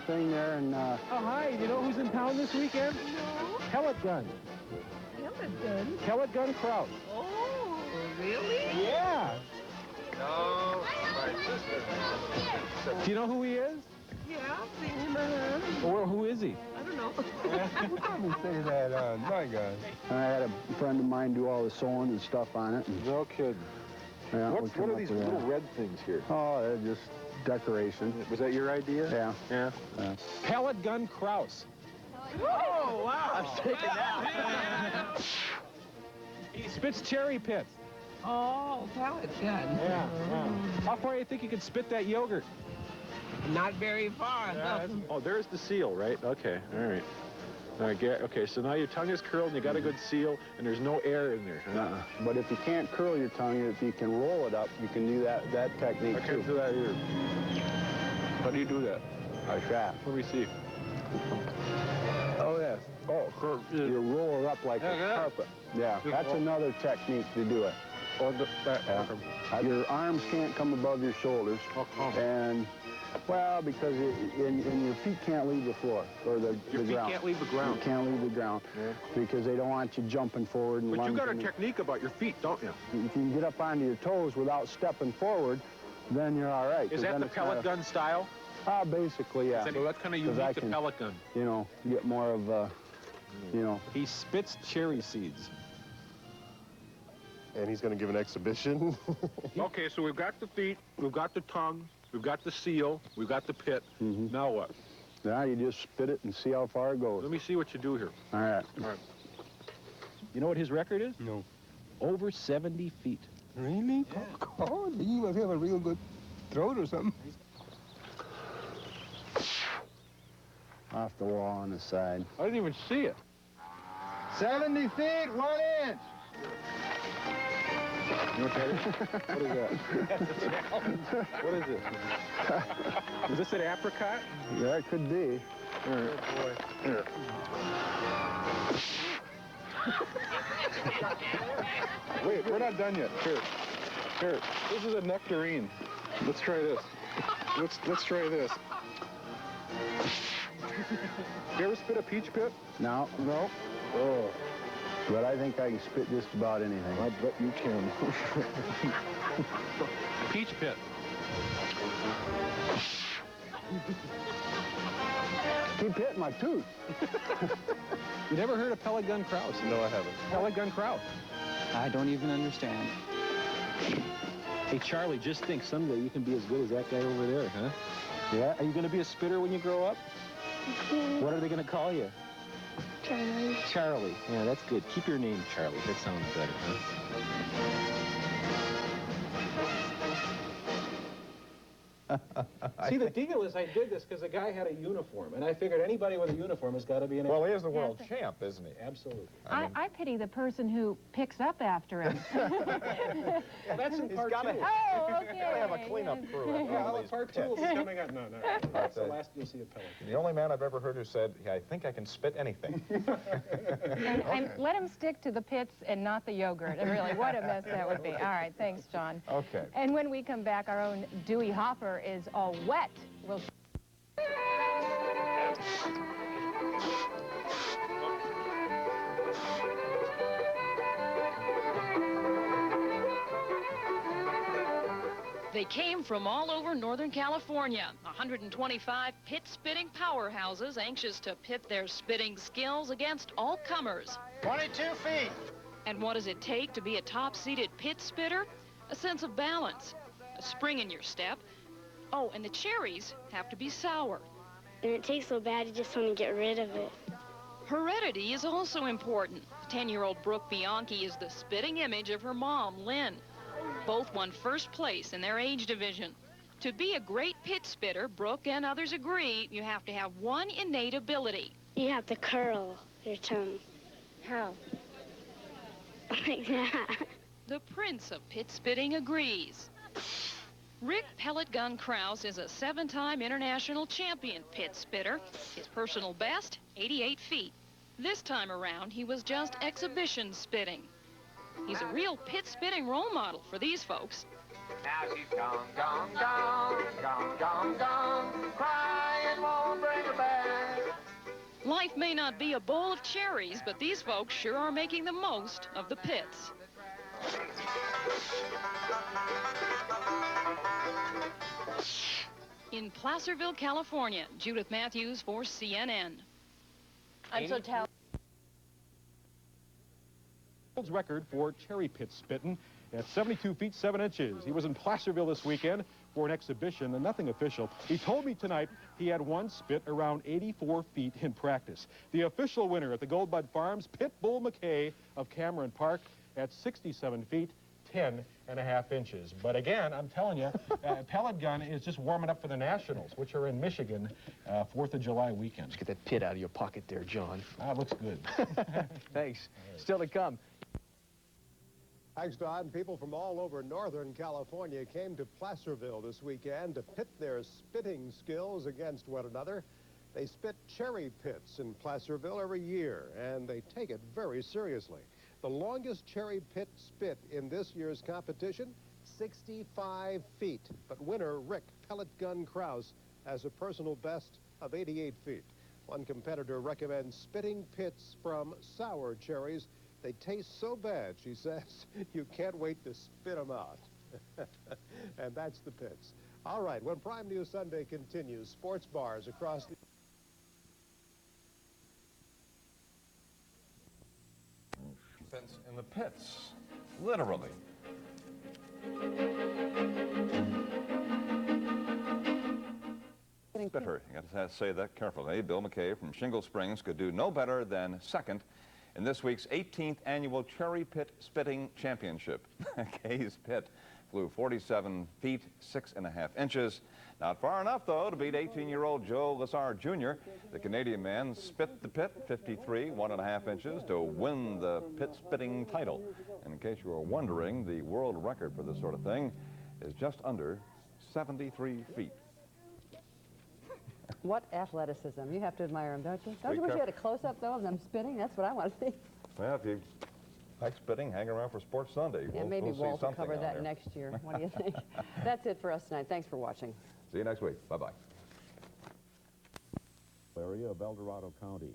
thing there, and Oh, hi. You know who's in town this weekend? No. Pellet Gun. Pellet gun? Pellet Gun Kraus. Oh, really? Yeah. No, my sister. Do you know who he is? Yeah, I've seen him around. Well, who is he? I don't know. Let me say that on my God. I had a friend of mine do all the sewing and stuff on it. And, No kidding. yeah, we What come are up these with little that. red things here? Oh, they're just decoration. Was that your idea? Yeah. Yeah. Pellet Gun Kraus. Oh, wow. I'm taking that. He spits cherry pits. Oh, pellet gun. Yeah. How far do you think you could spit that yogurt? Not very far, though. Oh, there's the seal, right? Okay, all right. Okay, so now your tongue is curled and you got a good seal and there's no air in there. Huh? But if you can't curl your tongue, if you can roll it up, you can do that technique I too. can't do that either. How do you do that? A shaft. Let me see. Oh, yes. Oh, curve. You roll it up like Yeah, a yeah. carpet. Yeah, that's another technique to do it. Oh, that. Your arms can't come above your shoulders. How come? And, well, because and your feet can't leave the floor or the Your feet ground. can't leave the ground. You can't leave the ground because they don't want you jumping forward and But you got a lunging. technique about your feet, don't you? If you can get up onto your toes without stepping forward, then you're all right. Is 'cause that then the it's not pellet a- gun style? Basically, yeah. So that's kind of 'Cause I unique to can- pellet gun. You know, get more of, you know. He spits cherry seeds. And he's going to give an exhibition. Okay, so we've got the feet, we've got the tongue, we've got the seal, we've got the pit. Now what? Now you just spit it and see how far it goes. Let me see what you do here. All right. All right. You know what his record is? No. Over 70 feet. Really? Yeah. Oh, you must have a real good throat or something. Off the wall on the side. I didn't even see it. 70 feet, 1 inch. You know what that is? What is that? What is it? Is this an apricot? Yeah, it could be. All right. Boy. Here. Wait, we're not done yet. Here. Here. This is a nectarine. Let's try this. Let's try this. You ever spit a peach pit? No. Oh, But I think I can spit just about anything. I bet you can. Peach pit. Keep hitting my tooth. You never heard of Pellet Gun Kraus? No, I haven't. Pellet Gun Kraus. I don't even understand. Hey, Charlie, just think someday you can be as good as that guy over there, huh? Yeah? Are you going to be a spitter when you grow up? What are they going to call you? Charlie. Charlie. Yeah, that's good. Keep your name Charlie. That sounds better, huh? See, the deal is I did this because the guy had a uniform, and I figured anybody with a uniform has got to be an... Well, he is the world champ, isn't he? Absolutely. I pity the person who picks up after him. Well, that's in part two. Oh, okay. Gotta have a cleanup crew. at Yeah, all well, these part two will be coming up. No. That's the last you'll see of Pellet. The only man I've ever heard who said, yeah, I think I can spit anything. And let him stick to the pits and not the yogurt. And really, what a mess that would be. All right, thanks, John. Okay. And when we come back, our own Dewey Hopper is all wet. We'll... They came from all over Northern California, 125 pit spitting powerhouses anxious to pit their spitting skills against all comers. 22 feet. And what does it take to be a top-seeded pit spitter? A sense of balance, a spring in your step. Oh, and the cherries have to be sour. And it tastes so bad, you just want to get rid of it. Heredity is also important. 10-year-old Brooke Bianchi is the spitting image of her mom, Lynn. Both won first place in their age division. To be a great pit spitter, Brooke and others agree, you have to have one innate ability. You have to curl your tongue. How? Like that. The prince of pit spitting agrees. Rick Pellet Gun Kraus is a 7-time international champion pit spitter. His personal best, 88 feet. This time around, he was just exhibition spitting. He's a real pit spitting role model for these folks. Now she's gone, gone, gone, gone, gone, gone, crying won't Life may not be a bowl of cherries, but these folks sure are making the most of the pits. In Placerville, California, Judith Matthews for CNN. I'm so talented. World's record for cherry pit spitting at 72 feet 7 inches. He was in Placerville this weekend for an exhibition and nothing official. He told me tonight he had one spit around 84 feet in practice. The official winner at the Goldbud Farms, Pitbull McKay of Cameron Park at 67 feet 10.5 inches. But again, I'm telling you, pellet gun is just warming up for the Nationals, which are in Michigan, 4th of July weekend. Let's get that pit out of your pocket there, John. It looks good. Thanks. Still to come. Thanks, Don. People from all over Northern California came to Placerville this weekend to pit their spitting skills against one another. They spit cherry pits in Placerville every year, and they take it very seriously. The longest cherry pit spit in this year's competition, 65 feet. But winner Rick Pellet Gun Krause has a personal best of 88 feet. One competitor recommends spitting pits from sour cherries. They taste so bad, she says, you can't wait to spit them out. And that's the pits. All right, when Prime News Sunday continues, sports bars across the... Since in the pits, literally. Spitter, you got to say that carefully. Bill McKay from Shingle Springs could do no better than second in this week's 18th annual Cherry Pit Spitting Championship. McKay's pit flew 47 feet 6.5 inches. Not far enough, though, to beat 18-year-old Joe Lassard Jr. The Canadian man spit the pit 53 1.5 inches to win the pit spitting title. And in case you were wondering, the world record for this sort of thing is just under 73 feet. What athleticism. You have to admire him, don't you? Don't you wish you had a close-up, though, of them spitting? That's what I want to see. Well, if you like spitting, hang around for Sports Sunday. Yeah, maybe Walt will cover that next year. What do you think? That's it for us tonight. Thanks for watching. See you next week. Bye-bye. Area of El Dorado County.